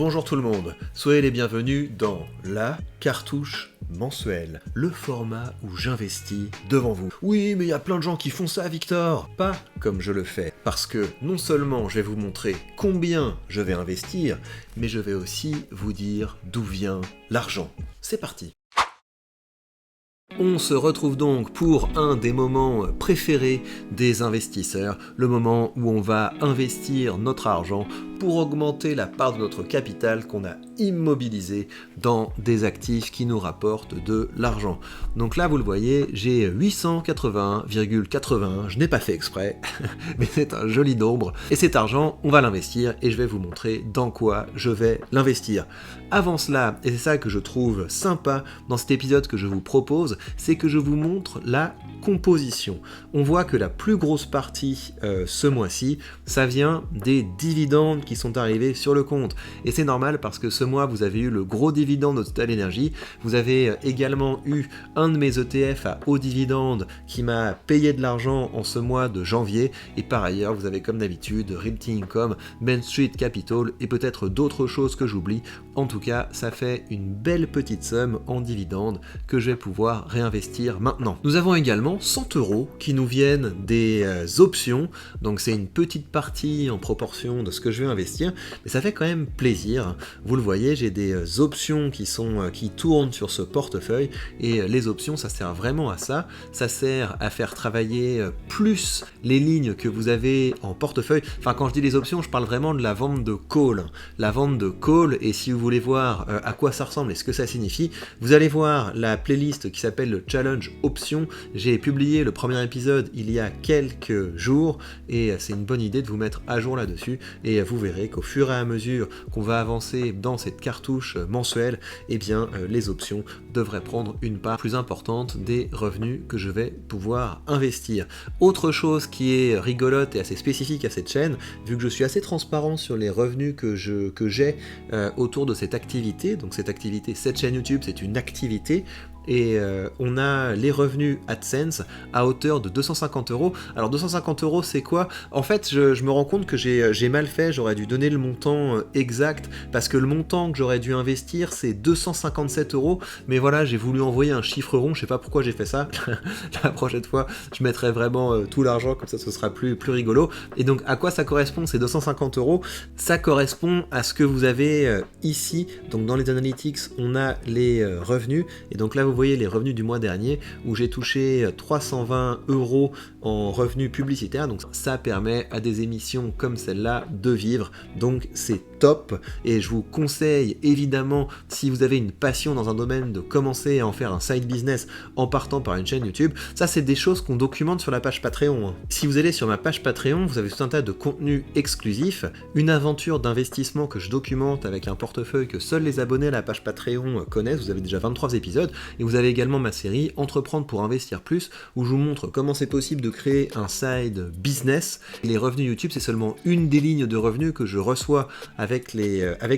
Bonjour tout le monde, soyez les bienvenus dans la cartouche mensuelle, le format où j'investis devant vous. Oui, mais il y a plein de gens qui font ça, Victor. Pas comme je le fais, parce que non seulement je vais vous montrer combien je vais investir, mais je vais aussi vous dire d'où vient l'argent. C'est parti. On se retrouve donc pour un des moments préférés des investisseurs, le moment où on va investir notre argent pour augmenter la part de notre capital qu'on a immobilisé dans des actifs qui nous rapportent de l'argent. Donc là, vous le voyez, j'ai 881,81, je n'ai pas fait exprès, mais c'est un joli nombre. Et cet argent, on va l'investir et je vais vous montrer dans quoi je vais l'investir. Avant cela, et c'est ça que je trouve sympa dans cet épisode que je vous propose, c'est que je vous montre la composition. On voit que la plus grosse partie ce mois-ci, ça vient des dividendes qui sont arrivés sur le compte. Et c'est normal parce que ce mois, vous avez eu le gros dividende de Total Energy, vous avez également eu un de mes ETF à haut dividende qui m'a payé de l'argent en ce mois de janvier, et par ailleurs, vous avez comme d'habitude Realty Income, Main Street Capital et peut-être d'autres choses que j'oublie. En tout cas, ça fait une belle petite somme en dividendes que je vais pouvoir réinvestir maintenant. Nous avons également 100 € qui nous viennent des options, donc c'est une petite partie en proportion de ce que je vais investir, mais ça fait quand même plaisir. Vous le voyez, j'ai des options qui tournent sur ce portefeuille, et les options, ça sert vraiment à ça. Ça sert à faire travailler plus les lignes que vous avez en portefeuille. Enfin, quand je dis les options, je parle vraiment de la vente de call. La vente de call, et si vous voulez voir à quoi ça ressemble et ce que ça signifie, vous allez voir la playlist qui s'appelle le Challenge Options. J'ai publié le premier épisode il y a quelques jours, et c'est une bonne idée de vous mettre à jour là-dessus, et vous verrez qu'au fur et à mesure qu'on va avancer dans cette cartouche mensuelle, eh bien les options devraient prendre une part plus importante des revenus que je vais pouvoir investir. Autre chose qui est rigolote et assez spécifique à cette chaîne, vu que je suis assez transparent sur les revenus que j'ai autour de cette activité, donc cette chaîne YouTube, c'est une activité, et on a les revenus AdSense à hauteur de 250 €. Alors 250 € c'est quoi? En fait, je me rends compte que j'ai mal fait, j'aurais dû donner le montant exact, parce que le montant que j'aurais dû investir c'est 257 €, mais voilà, j'ai voulu envoyer un chiffre rond, je sais pas pourquoi j'ai fait ça. La prochaine fois, je mettrai vraiment tout l'argent, comme ça ce sera plus rigolo. Et donc à quoi ça correspond ces 250 €? Ça correspond à ce que vous avez ici, donc dans les analytics, on a les revenus, et donc là vous voyez les revenus du mois dernier où j'ai touché 320 € en revenus publicitaires, donc ça permet à des émissions comme celle-là de vivre, donc c'est top. Et je vous conseille évidemment, si vous avez une passion dans un domaine, de commencer à en faire un side business en partant par une chaîne YouTube. Ça, c'est des choses qu'on documente sur la page Patreon. Si vous allez sur ma page Patreon, vous avez tout un tas de contenus exclusifs, une aventure d'investissement que je documente avec un portefeuille que seuls les abonnés à la page Patreon connaissent. Vous avez déjà 23 épisodes, et vous avez également ma série Entreprendre pour investir plus, où je vous montre comment c'est possible de créer un side business. Les revenus YouTube, c'est seulement une des lignes de revenus que je reçois avec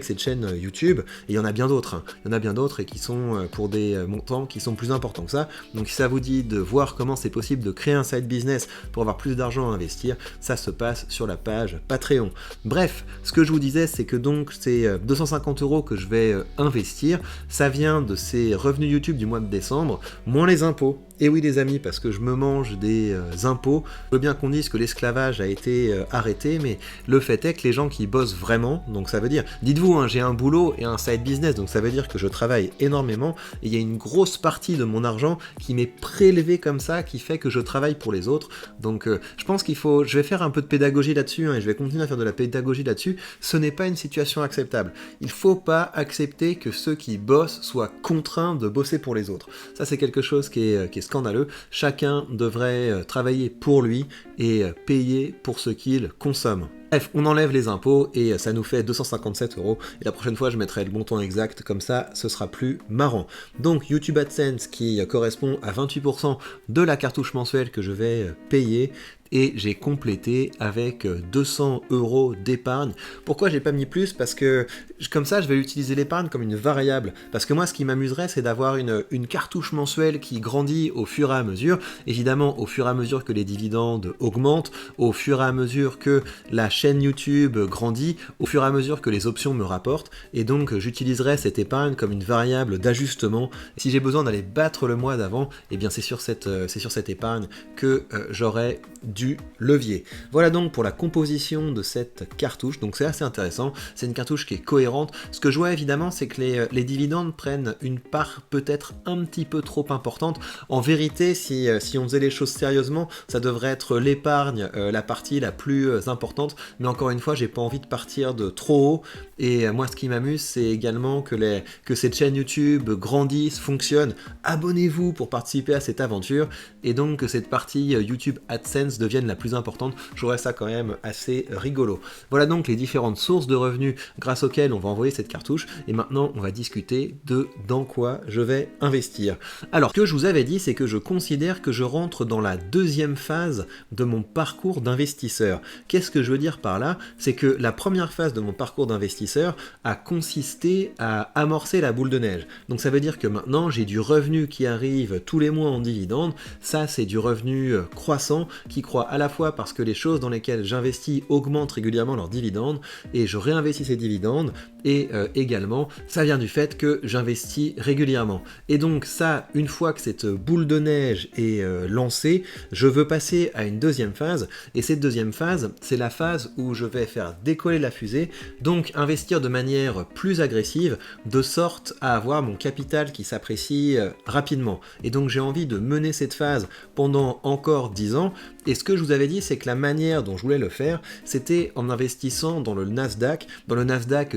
cette chaîne YouTube, et il y en a bien d'autres, il y en a bien d'autres, et qui sont pour des montants qui sont plus importants que ça. Donc si ça vous dit de voir comment c'est possible de créer un side business pour avoir plus d'argent à investir, ça se passe sur la page Patreon. Bref, ce que je vous disais, c'est que donc ces 250 € que je vais investir, ça vient de ces revenus YouTube du mois de décembre, moins les impôts. Et oui les amis, parce que je me mange des impôts. Je veux bien qu'on dise que l'esclavage a été arrêté, mais le fait est que les gens qui bossent vraiment, donc ça veut dire, dites-vous, j'ai un boulot et un side business, donc ça veut dire que je travaille énormément, et il y a une grosse partie de mon argent qui m'est prélevé comme ça, qui fait que je travaille pour les autres. Donc je pense je vais faire un peu de pédagogie là-dessus, et je vais continuer à faire de la pédagogie là-dessus. Ce n'est pas une situation acceptable. Il ne faut pas accepter que ceux qui bossent soient contraints de bosser pour les autres. Ça, c'est quelque chose qui est scandaleux. Chacun devrait travailler pour lui et payer pour ce qu'il consomme. Bref, on enlève les impôts et ça nous fait 257 €. Et la prochaine fois, je mettrai le montant exact, comme ça, ce sera plus marrant. Donc, YouTube AdSense qui correspond à 28% de la cartouche mensuelle que je vais payer. et j'ai complété avec 200 € d'épargne. Pourquoi j'ai pas mis plus? Parce que comme ça je vais utiliser l'épargne comme une variable, parce que moi ce qui m'amuserait c'est d'avoir une cartouche mensuelle qui grandit au fur et à mesure, évidemment au fur et à mesure que les dividendes augmentent, au fur et à mesure que la chaîne YouTube grandit, au fur et à mesure que les options me rapportent, et donc j'utiliserai cette épargne comme une variable d'ajustement. Si j'ai besoin d'aller battre le mois d'avant, et bien c'est sur cette épargne que j'aurai du levier. Voilà donc pour la composition de cette cartouche, donc c'est assez intéressant, c'est une cartouche qui est cohérente. Ce que je vois évidemment c'est que les dividendes prennent une part peut-être un petit peu trop importante. En vérité, si on faisait les choses sérieusement, ça devrait être l'épargne, la partie la plus importante, mais encore une fois, j'ai pas envie de partir de trop haut, et moi ce qui m'amuse c'est également que cette chaîne YouTube grandisse, fonctionne. Abonnez-vous pour participer à cette aventure, et donc que cette partie YouTube AdSense devienne la plus importante. Je trouverais ça quand même assez rigolo. Voilà donc les différentes sources de revenus grâce auxquelles on va envoyer cette cartouche, et maintenant on va discuter de dans quoi je vais investir. Alors, ce que je vous avais dit, c'est que je considère que je rentre dans la deuxième phase de mon parcours d'investisseur. Qu'est-ce que je veux dire par là? C'est que la première phase de mon parcours d'investisseur a consisté à amorcer la boule de neige. Donc ça veut dire que maintenant j'ai du revenu qui arrive tous les mois en dividendes. Ça c'est du revenu croissant qui croît à la fois parce que les choses dans lesquelles j'investis augmentent régulièrement leurs dividendes et je réinvestis ces dividendes, et également ça vient du fait que j'investis régulièrement. Et donc ça, une fois que cette boule de neige est lancée, je veux passer à une deuxième phase, et cette deuxième phase, c'est la phase où je vais faire décoller la fusée, donc investir de manière plus agressive, de sorte à avoir mon capital qui s'apprécie rapidement. Et donc j'ai envie de mener cette phase pendant encore 10 ans, et ce que je vous avais dit, c'est que la manière dont je voulais le faire, c'était en investissant dans le Nasdaq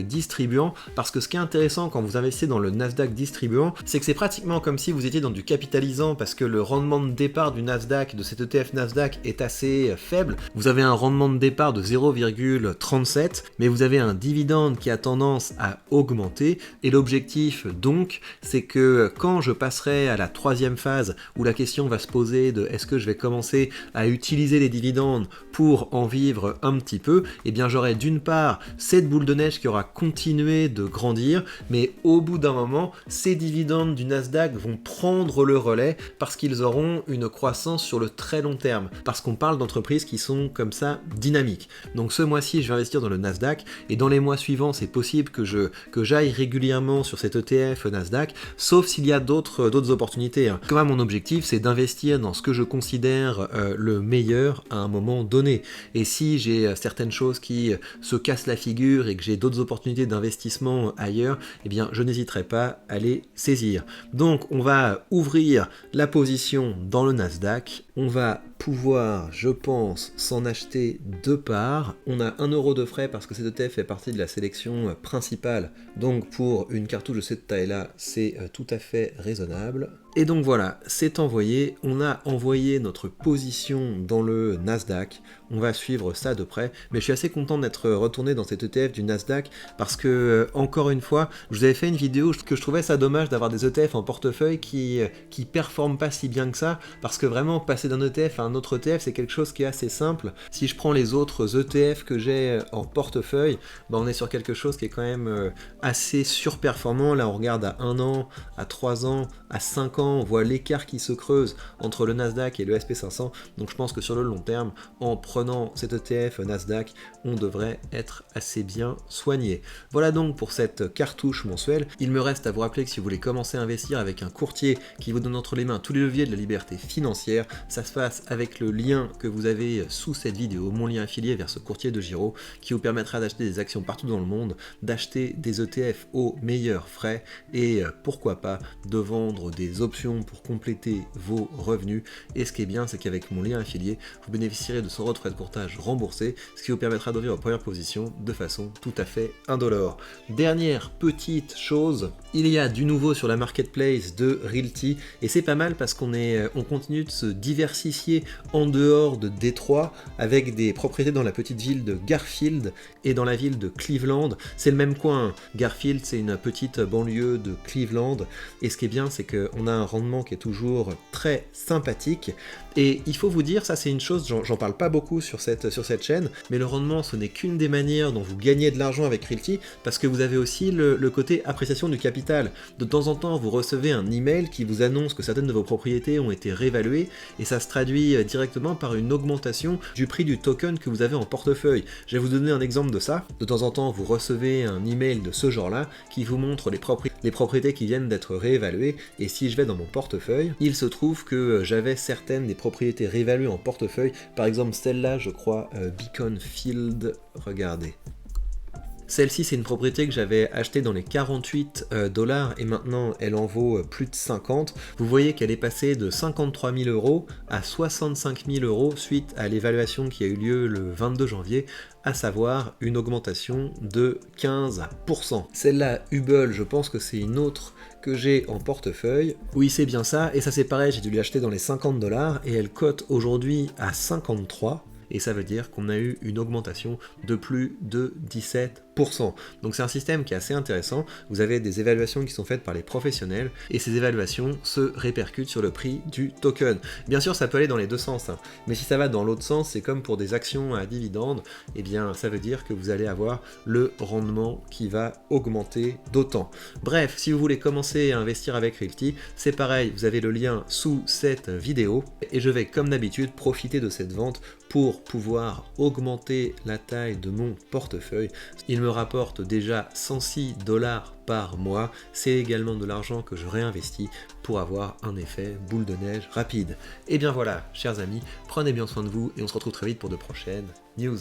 distribuant, parce que ce qui est intéressant quand vous investissez dans le Nasdaq distribuant, c'est que c'est pratiquement comme si vous étiez dans du capitalisant, parce que le rendement de départ du Nasdaq, de cet ETF Nasdaq, est assez faible. Vous avez un rendement de départ de 0,37, mais vous avez un dividende qui a tendance à augmenter, et l'objectif donc, c'est que quand je passerai à la troisième phase, où la question va se poser de est-ce que je vais commencer à utiliser les dividendes pour en vivre un petit peu, et bien j'aurai d'une part cette boule de neige qui aura continué de grandir, mais au bout d'un moment, ces dividendes du Nasdaq vont prendre le relais parce qu'ils auront une croissance sur le très long terme, parce qu'on parle d'entreprises qui sont comme ça dynamiques. Donc ce mois-ci, je vais investir dans le Nasdaq, et dans les mois suivants, c'est possible que j'aille régulièrement sur cet ETF Nasdaq, sauf s'il y a d'autres opportunités. Comme mon objectif, c'est d'investir dans ce que je considère le meilleur à un moment donné. Et si j'ai certaines choses qui se cassent la figure et que j'ai d'autres opportunités d'investissement ailleurs, eh bien je n'hésiterai pas à les saisir. Donc on va ouvrir la position dans le Nasdaq, on va pouvoir, je pense, s'en acheter 2 parts. On a 1 € de frais parce que cet ETF fait partie de la sélection principale, donc pour une cartouche de cette taille-là, c'est tout à fait raisonnable. Et donc voilà, c'est envoyé, on a envoyé notre position dans le Nasdaq, on va suivre ça de près, mais je suis assez content d'être retourné dans cet ETF du Nasdaq parce que, encore une fois, je vous avais fait une vidéo que je trouvais ça dommage d'avoir des ETF en portefeuille qui performent pas si bien que ça, parce que vraiment passer d'un ETF à un autre ETF c'est quelque chose qui est assez simple. Si je prends les autres ETF que j'ai en portefeuille, bah on est sur quelque chose qui est quand même assez surperformant. Là on regarde à 1 an, à 3 ans, à 5 ans, on voit l'écart qui se creuse entre le Nasdaq et le SP500, donc je pense que sur le long terme, en prenant cet ETF Nasdaq, on devrait être assez bien soigné. Voilà donc pour cette cartouche mensuelle. Il me reste à vous rappeler que si vous voulez commencer à investir avec un courtier qui vous donne entre les mains tous les leviers de la liberté financière, ça se passe avec le lien que vous avez sous cette vidéo, mon lien affilié vers ce courtier de Giro, qui vous permettra d'acheter des actions partout dans le monde, d'acheter des ETF aux meilleurs frais et pourquoi pas de vendre des options pour compléter vos revenus. Et ce qui est bien, c'est qu'avec mon lien affilié, vous bénéficierez de ce retrait frais de courtage remboursés, ce qui vous permettra d'ouvrir vos premières positions de façon tout à fait indolore. Dernière petite chose, il y a du nouveau sur la marketplace de Realty, et c'est pas mal parce qu'on continue de se diversifier en dehors de Détroit, avec des propriétés dans la petite ville de Garfield et dans la ville de Cleveland. C'est le même coin, Garfield c'est une petite banlieue de Cleveland, et ce qui est bien c'est qu'on a un rendement qui est toujours très sympathique, et il faut vous dire, ça c'est une chose, j'en parle pas beaucoup sur cette chaîne, mais le rendement ce n'est qu'une des manières dont vous gagnez de l'argent avec Realty, parce que vous avez aussi le côté appréciation du capital. De temps en temps vous recevez un email qui vous annonce que certaines de vos propriétés ont été réévaluées, et ça se traduit directement par une augmentation du prix du token que vous avez en portefeuille. Je vais vous donner un exemple de ça. De temps en temps vous recevez un email de ce genre-là qui vous montre les propriétés qui viennent d'être réévaluées, et si je vais dans mon portefeuille, il se trouve que j'avais certaines des propriétés réévaluées en portefeuille, par exemple celle-là je crois, Beaconfield, regardez. Celle-ci, c'est une propriété que j'avais achetée dans les 48 $ et maintenant elle en vaut plus de 50. Vous voyez qu'elle est passée de 53 000 € à 65 000 € suite à l'évaluation qui a eu lieu le 22 janvier, à savoir une augmentation de 15%. Celle-là, Hubble, je pense que c'est une autre que j'ai en portefeuille. Oui, c'est bien ça, et ça c'est pareil, j'ai dû l'acheter dans les 50 $ et elle cote aujourd'hui à 53. Et ça veut dire qu'on a eu une augmentation de plus de 17%. Donc c'est un système qui est assez intéressant, vous avez des évaluations qui sont faites par les professionnels, et ces évaluations se répercutent sur le prix du token. Bien sûr ça peut aller dans les deux sens, hein. Mais si ça va dans l'autre sens, c'est comme pour des actions à dividendes, et bien ça veut dire que vous allez avoir le rendement qui va augmenter d'autant. Bref, si vous voulez commencer à investir avec Realty, c'est pareil, vous avez le lien sous cette vidéo, et je vais comme d'habitude profiter de cette vente pour pouvoir augmenter la taille de mon portefeuille. Il me rapporte déjà 106 $ par mois, c'est également de l'argent que je réinvestis pour avoir un effet boule de neige rapide. Et bien voilà, chers amis, prenez bien soin de vous et on se retrouve très vite pour de prochaines news.